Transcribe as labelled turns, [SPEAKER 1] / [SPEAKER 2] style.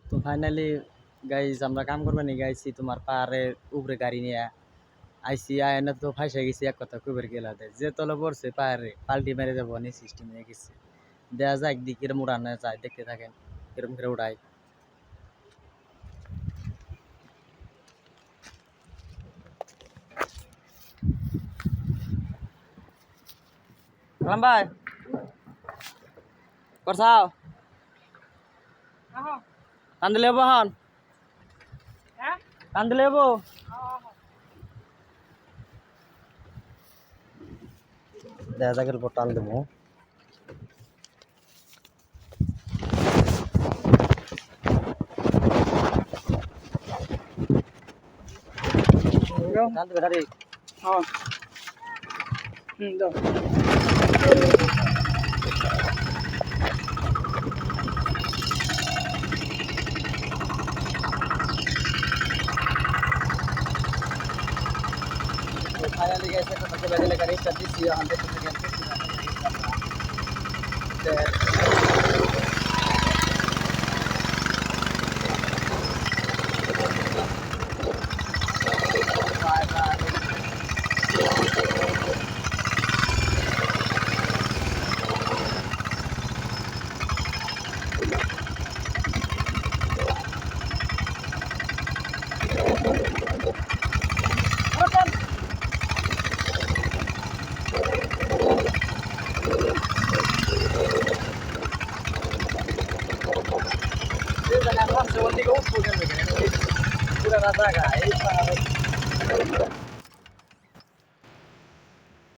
[SPEAKER 1] তো finally guys আমরা কাম করবে নি গাইছি তোমার পাহাড়ের উপরে গাড়ি নিয়ে আইসি আয়না তো ফাইসা গেছি এক কথা খুবের গেলা দেয় যে তলে পড়ছে পাহাড়ে পাল্টি মেরে যাবো নি সিস্টেম হয়ে গেছে দেয়া যায় একদিক কিরম উড়ানো যায় দেখতে থাকেন কিরম করে উড়াই কালাম ভাই করছাও কান্দে লেবো হন কান্দে লেবো দেখা যাক এরপর টান দেবো কান্দে বেটারি
[SPEAKER 2] হ্যাঁ দাও
[SPEAKER 1] फाइनली गए थे तो मुझे लगे लगा रही सर्दी सी 100% पूरा राजा का